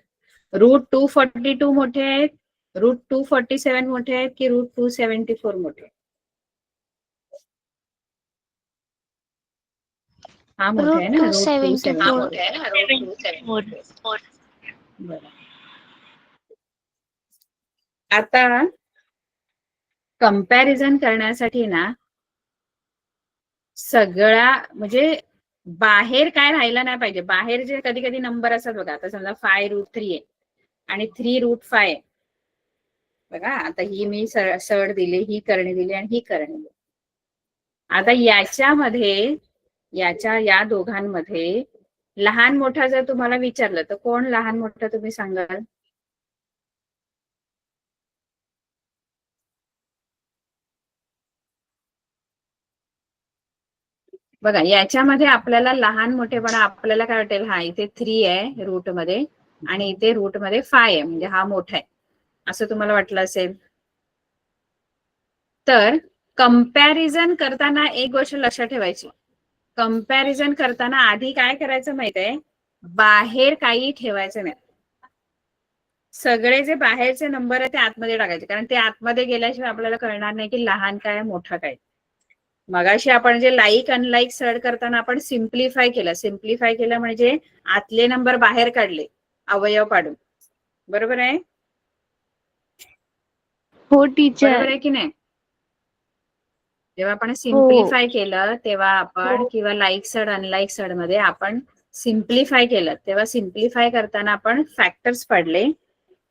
242 मोठे आहेत, रूट 247 मोठे आहेत की रूट 274 मोठे आहेत? हा मोठा आहे ना, रूट 274. बरं. आता कंपॅरिझन करण्यासाठी ना सगळा म्हणजे बाहेर काय राहिलं नाही पाहिजे. बाहेर जे कधी कधी नंबर असतात बघा, आता समजा 5 रूट 3 आहे आणि 3 रूट 5 आहे बघा. आता ही मी सड दिली, ही करणी दिली आणि ही करणी दिली. आता या दोघांमध्ये लहान मोठा जर तुम्हाला विचारलं तर कोण लहान मोठा तुम्ही सांगाल? बघा याच्यामध्ये आपल्याला लहान मोठेपणा आपल्याला काय वाटेल, हा इथे 3 आहे रूट मध्ये आणि इथे रूट मध्ये 5 आहे, म्हणजे हा मोठा आहे असं तुम्हाला वाटलं असेल. तर कंपॅरिझन करताना एक गोष्ट लक्षात ठेवायची, कंपॅरिझन करताना आधी काय करायचं माहित आहे, बाहेर काही ठेवायचं नाही. सगळे जे बाहेरचे नंबर आहे ते आतमध्ये टाकायचे, कारण ते आतमध्ये गेल्याशिवाय आपल्याला कळणार नाही की लहान काय मोठा काय. मगाशी आपण जे लाईक अनलाईक सड करताना आपण सिम्प्लिफाय केलं म्हणजे आतले नंबर बाहेर काढले अवयव पाडून. बरोबर आहे? हो टीचर. बरोबर आहे की नाही? जेव्हा आपण सिम्प्लिफाय केलं तेव्हा आपण किंवा लाईक सड अनलाईक सड मध्ये आपण सिम्प्लिफाय केलं तेव्हा सिम्प्लिफाय करताना आपण फॅक्टर्स पाडले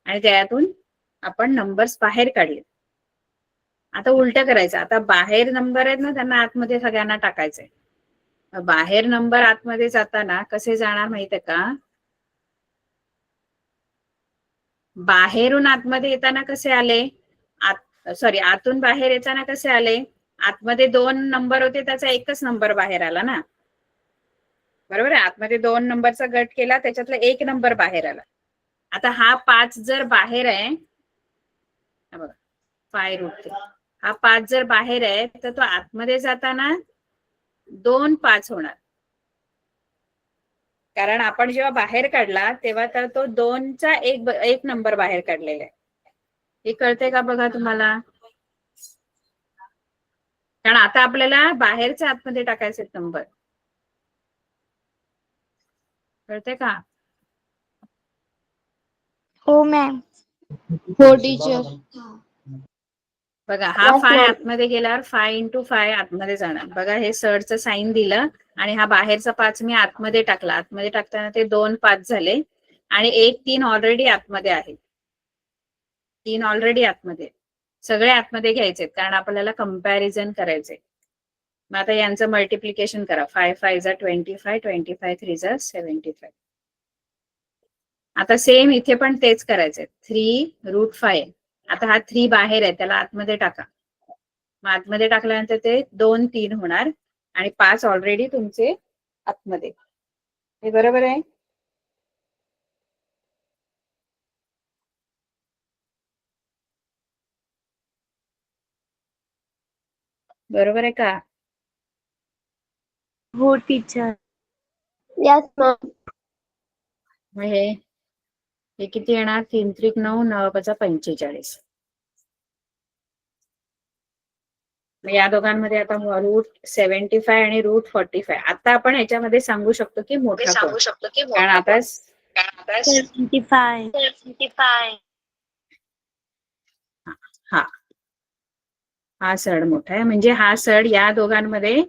आणि त्यातून आपण नंबर्स बाहेर काढले. आता उलट करायचं, आता बाहेर नंबर आहेत ना त्यांना आतमध्ये सगळ्यांना टाकायचंय. बाहेर नंबर आतमध्ये जाताना कसे जाणार माहितीये का? बाहेरून आतमध्ये येताना कसे आले, आतून बाहेर येताना कसे आले, आतमध्ये 2 नंबर होते त्याचा एकच नंबर बाहेर आला ना, बरोबर आहे? आतमध्ये 2 नंबरचा गट केला त्याच्यातला 1 नंबर बाहेर आला. आता हा 5 जर बाहेर आहे, बघा 5 रूट 3, हा 5 जर बाहेर आहे तर तो आतमध्ये जाताना 2 5 होणार, कारण आपण जेव्हा बाहेर काढला तेव्हा तर तो 2चा एक नंबर बाहेर काढलेला आहे. हे कळतंय का बघा तुम्हाला? कारण आता आपल्याला बाहेरच्या आतमध्ये टाकायचे नंबर. कळतंय का? हो मॅम. हो टीचर. बघा हा 5 आतमध्ये गेल्यावर 5 into 5 आतमध्ये जाणार. बघा हे सडचं साईन दिलं आणि हा बाहेरचा 5 मी आतमध्ये टाकला. आतमध्ये टाकताना ते 2 5 झाले आणि 1 3 ऑलरेडी आतमध्ये आहे. 3 ऑलरेडी आतमध्ये, सगळे आतमध्ये घ्यायचे कारण आपल्याला कंपॅरिझन करायचे. मग आता यांचं मल्टिप्लिकेशन करा. 5 5 जा 25, 25 3 जा 75. आता सेम इथे पण तेच करायचंय. 3 रूट 5, आता हा 3 बाहेर आहे त्याला आतमध्ये टाका. मग आतमध्ये टाकल्यानंतर ते 2 3 होणार आणि 5 ऑलरेडी तुमचे आतमध्ये. हे बरोबर आहे? बरोबर आहे का? हो टीचर. Yes ma'am. मग हे किती येणार? 3 त्रिक 9, 9 5 45. मग या दोघांमध्ये आता रूट 75 आणि रूट 45. आता आपण ह्याच्यामध्ये सांगू शकतो की मोठा कोण, कारण आता 75. हा सड मोठा आहे, म्हणजे हा सड या दोघांमध्ये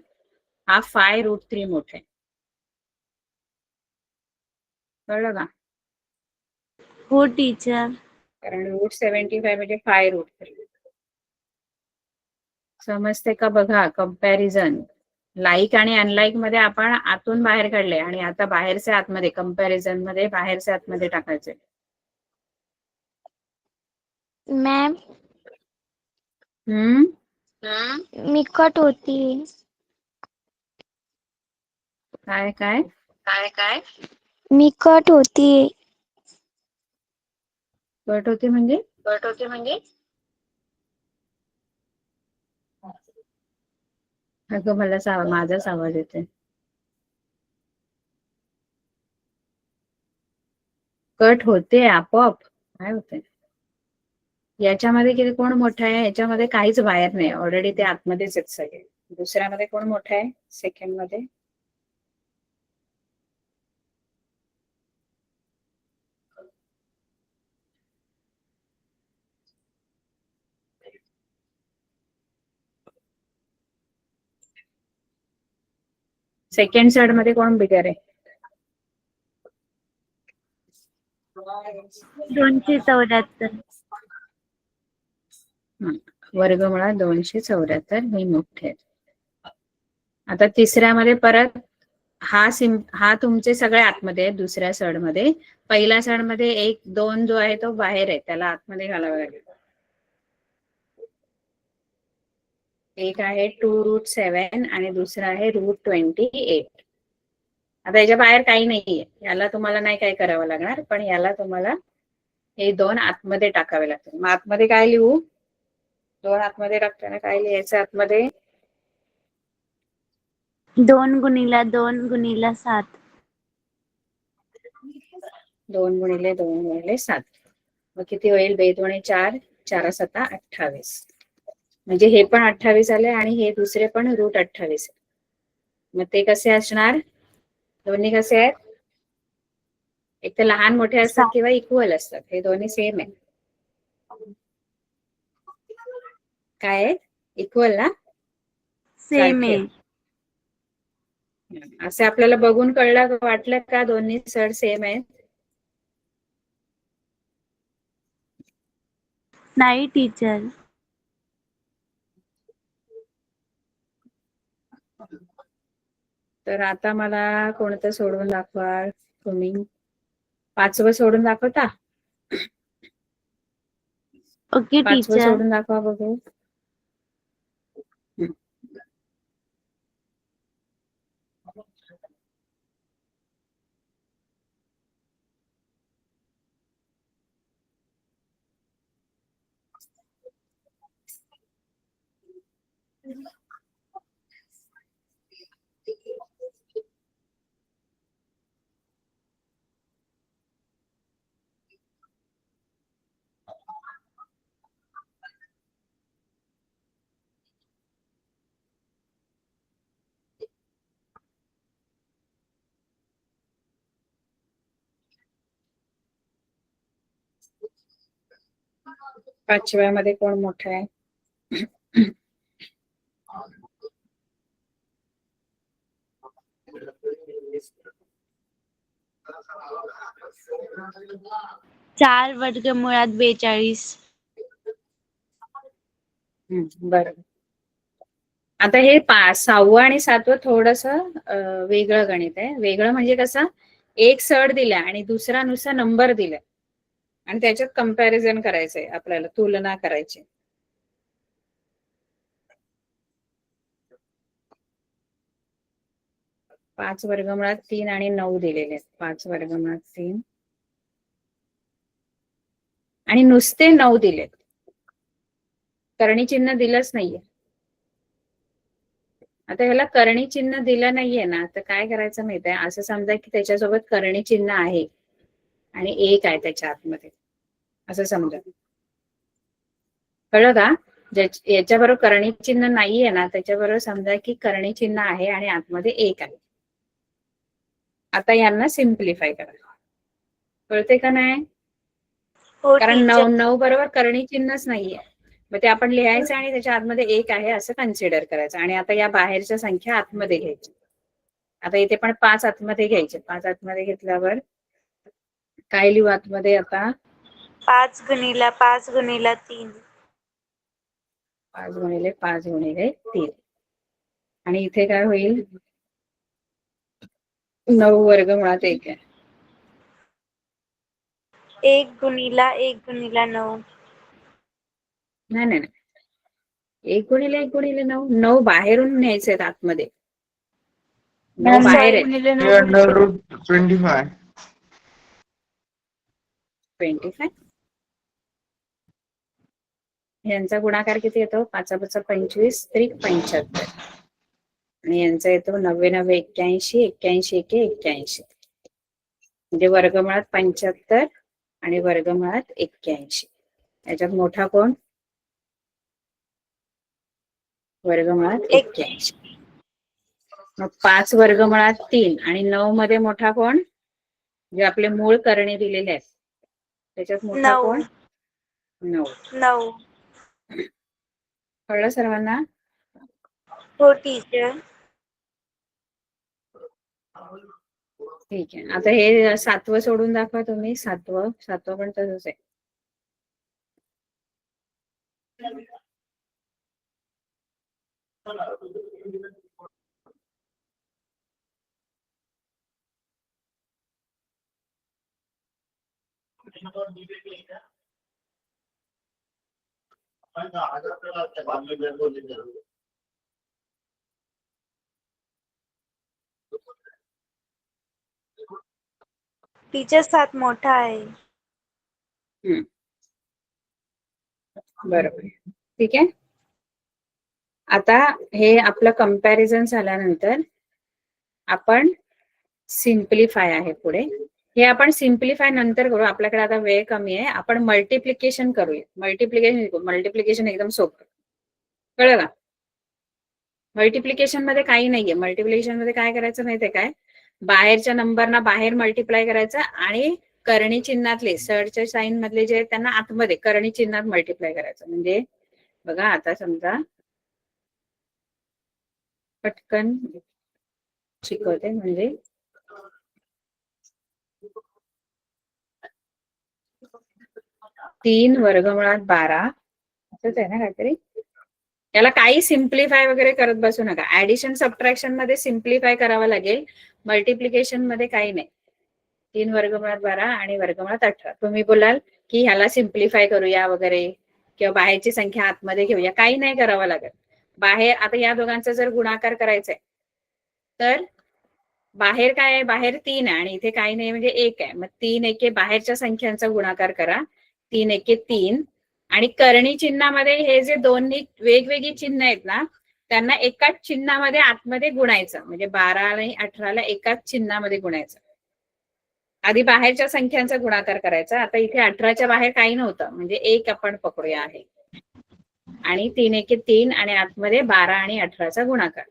हा 5 रूट 3 मोठा आहे. कळलं का? हो टीचर. कारण रूट 75 म्हणजे 5 रूट 3. समजते का बघा? कंपॅरिझन लाईक आणि अनलाईक मध्ये आपण आतून बाहेर काढले आणि आता बाहेरचे आतमध्ये, कंपॅरिझन मध्ये बाहेरचे आतमध्ये टाकायचे. मॅम हम्म, मी कट होती. काय काय? मी कट होती. कट होते म्हणजे अगं मला माझाच आवाज येतोय. कट होते आपोआप. काय होतंय याच्यामध्ये? किती कोण मोठं आहे याच्यामध्ये? काहीच बाहेर नाही, ऑलरेडी ते आतमध्येच आहेत सगळे. दुसऱ्यामध्ये कोण मोठं आहे सेकंड मध्ये? सेकंड साइड मध्ये कोण बिगर आहे? 274. वर्गमुळात 274 हे मोठे आहेत. आता तिसऱ्यामध्ये परत हा तुमचे सगळे आतमध्ये आहेत. दुसऱ्या सड मध्ये, पहिल्या सड मध्ये 1 2 जो आहे तो बाहेर आहे, त्याला आतमध्ये घालावा लागेल. एक आहे 2√7 आणि दुसरा आहे √28. आता याच्या बाहेर काही नाहीये, याला तुम्हाला नाही काय करावं लागणार, पण याला तुम्हाला हे 2 आतमध्ये टाकावे लागतील. मग आतमध्ये काय लिहू? 2 आतमध्ये टाकताना काय लिहायचं आतमध्ये? 2 गुणिला 2 गुणिला 7. 2 गुणिले 2 गुणिले 7. मग किती होईल? 2 दुणे 4, 4 7 28. म्हणजे हे पण 28 आले आणि हे दुसरे पण √28. मग ते कसे असणार? दोन्ही कसे आहेत? एक तर लहान मोठे असतात किंवा इक्वल असतात. हे दोन्ही सेम आहे. काय आहे? इक्वल ना? सेम सारखे. आहे. असे आपल्याला बघून वाटलं का दोन्ही सड सेम आहेत? नाही टीचर. तर आता मला कोणतं सोडवून दाखवाल तुम्ही? 5वं सोडून दाखवता? ओके 5वं टीचर. सोडून दाखवा बघू. पाचव्यामध्ये कोण मोठं आहे? चार वर्गमुळात 42. बरोबर. आता हे 6वं आणि 7वं थोडस वेगळं गणित आहे. वेगळं म्हणजे कसं? एक सड दिला आणि दुसरा नुसता नंबर दिला आणि त्याच्यात कंपॅरिझन करायचंय आपल्याला, तुलना करायची. पाच वर्गमुळात 3 आणि 9 दिलेले आहेत. 5 वर्गमुळात 3 आणि नुसते 9 दिलेत. करणी चिन्ह दिलंच नाहीये. आता ह्याला करणी चिन्ह दिलं नाहीये ना, तर काय करायचं माहित आहे? असं समजा की त्याच्यासोबत करणी चिन्ह आहे आणि 1 आहे त्याच्या आतमध्ये, असं समजा. कळलं का? याच्याबरोबर करणी चिन्ह नाहीये ना, त्याच्याबरोबर समजा की करणी चिन्ह आहे आणि आतमध्ये 1 आहे. आता यांना सिम्प्लिफाय करा. कळते का नाही? हो कारण टीचर. 9 बरोबर करणी चिन्हच नाहीये. मग ते आपण लिहायचं आणि त्याच्या आतमध्ये 1 आहे असं कन्सिडर करायचं. आणि आता या बाहेरच्या संख्या आतमध्ये घ्यायच्या. आता इथे पण 5 आतमध्ये घ्यायचे. 5 आतमध्ये घेतल्यावर काय लिहू आतमध्ये आता? 5 गुणिला 5 गुणिला 3. 5 गुणिले 5 गुणिले 3. आणि इथे काय होईल? 9 वर्गमुळात 1 आहे. 1 गुणिला 1 गुणिला 9. नाही. 1 गुणिले 1 गुणिले 9. 9 बाहेरून न्यायचे आहेत आतमध्ये. 9 बाहेर आहेत. 25. 25. यांचा गुणाकार किती येतो? 5 5 25 त्रिक 75. आणि यांचा येतो 90 90 81 81 1 81. म्हणजे वर्गमुळात 75 आणि वर्गमुळात 81. याच्यात मोठा कोण? वर्गमुळात 81. मग 5 वर्गमुळात 3 आणि 9 मध्ये मोठा कोण? जे आपले मूळ करणे दिलेले आहेत त्याच्यात मोठा 9. कोण? 9. 9. कळलं सर्वांना? हो टीचर. ठीक आहे. आता हे 7वं सोडून दाखवा तुम्ही. 7वं पण तसंच आहे. टीचर 7 मोठा आहे. बरोबर. ठीक आहे. आता हे आपलं कंपॅरिझन झाल्यानंतर आपण सिम्प्लिफाय आहे पुढे. हे आपण सिम्प्लिफाय नंतर करू. आपल्याकडे आता वेळ कमी आहे. आपण मल्टिप्लिकेशन करूया. मल्टिप्लिकेशन एकदम सोपं. कळलं का? मल्टिप्लिकेशन मध्ये काही नाहीये. मल्टिप्लिकेशन मध्ये काय करायचं माहितीये काय? बाहेरच्या नंबरना बाहेर मल्टिप्लाय करायचं आणि करणी चिन्हातले सरच्या साइन मधले जे आहेत त्यांना आतमध्ये करणी चिन्हात मल्टिप्लाय करायचं. म्हणजे बघा आता समजा पटकन शिकवते. म्हणजे 3 वर्गमुळात 12 असंच आहे ना काहीतरी. याला काही सिम्प्लिफाय वगैरे करत बसू नका. ऍडिशन सबट्रॅक्शन मध्ये सिम्प्लिफाय करावं लागेल. मल्टिप्लिकेशन मध्ये काही नाही. 3 वर्गमुळात 12 आणि वर्गमुळात 18. तुम्ही बोलाल की ह्याला सिम्प्लिफाय करूया वगैरे किंवा बाहेरची संख्या आतमध्ये घेऊया. काही नाही करावं लागेल. बाहेर आता या दोघांचा जर गुणाकार करायचा आहे तर बाहेर काय आहे? बाहेर 3 आहे आणि इथे काही नाही म्हणजे 1 आहे. मग 3 एके बाहेरच्या संख्यांचा गुणाकार करा. 3 एके 3 आणि करणी चिन्हामध्ये हे जे दोन्ही वेगवेगळी चिन्ह आहेत ना त्यांना एकाच चिन्हामध्ये आतमध्ये गुणायचं. म्हणजे 12 आणि 18ला एकाच चिन्हामध्ये गुणायचं. आधी बाहेरच्या संख्यांचा गुणाकार करायचा. आता इथे 18च्या बाहेर काही नव्हतं म्हणजे 1 आपण पकडूया आहे. आणि 3 एके 3 आणि आतमध्ये 12 आणि 18चा गुणाकार.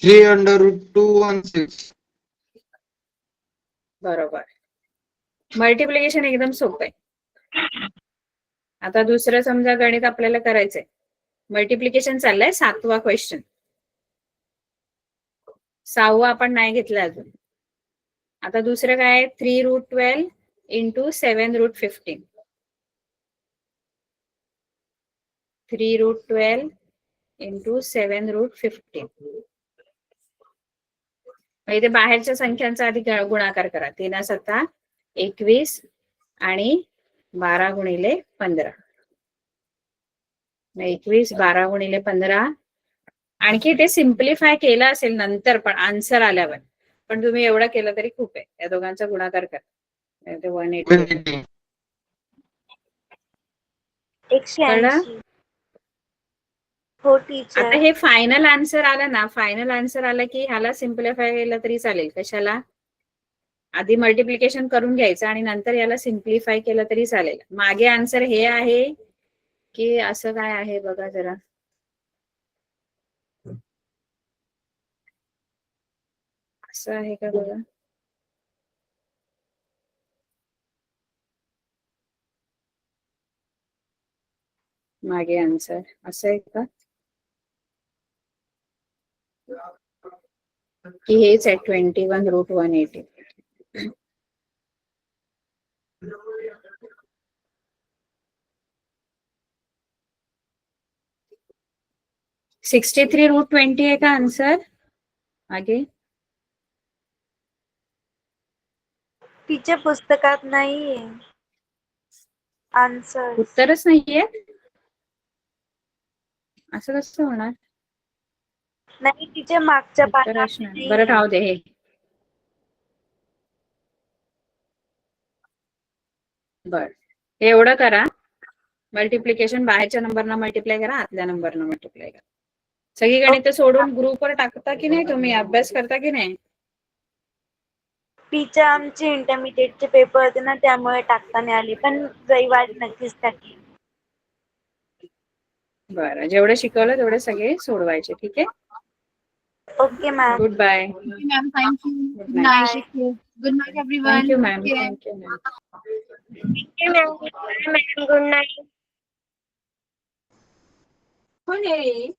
3√216. बरोबर. मल्टिप्लिकेशन एकदम सोपं आहे. आता दुसरं समजा गणित आपल्याला करायचंय. मल्टिप्लिकेशन चाललंय. 7वा क्वेश्चन. 6वा आपण नाही घेतलं अजून. आता दुसरं काय आहे? 3√12 इंटू 7√15. 3√12 इंटू 7√15. इथे बाहेरच्या संख्यांचा आधी गुणाकार करा. 3 7 21 आणि 12 गुणिले 15. 21 12 गुणिले 15. आणखी ते सिम्प्लिफाय केलं असेल नंतर पण आन्सर आल्यावर. पण तुम्ही एवढं केलं तरी खूप आहे. या दोघांचा गुणाकार करा. 180. 180. हो टीचर. आता हे फायनल आन्सर आलं ना. फायनल आन्सर आलं की ह्याला सिम्प्लिफाय केलं तरी चालेल. कशाला? आधी मल्टिप्लिकेशन करून घ्यायचं आणि नंतर याला सिम्प्लिफाय केलं तरी चालेल. मागे आन्सर हे आहे की असं काय आहे बघा जरा. असं आहे का बघा. मागे आन्सर असं आहे का की हेच आहे 21√180. (63√20) आहे का आन्सर मागे? टीचर पुस्तकात नाहीये आन्सर. उत्तरच नाहीये. असं कसं होणार? नाही टीचर मागच्या उत्तर पानावर असणार. नाहीये. बरं राहू दे. हे बर, हे एवढं करा. मल्टिप्लिकेशन बाहेरच्या नंबरनं मल्टिप्लाय करा, आतल्या नंबरनं मल्टिप्लाय करा. सगळी गणित सोडून ग्रुपवर टाकता की नाही तुम्ही? अभ्यास करता की नाही? टीचर आमचे इंटरमिडिएटचे पेपर होते ना, त्यामुळे टाकता नाही आली, पण रविवारी नक्कीच टाकली. बरं, जेवढे शिकवलं तेवढे सगळे सोडवायचे. ठीक आहे. Okay ma'am. Goodbye. Ma'am, thank you. Good Good night. night. Good night, everyone. Thank you ma'am. Take care. Thank you ma'am. Ma'am good night. कोण आहे?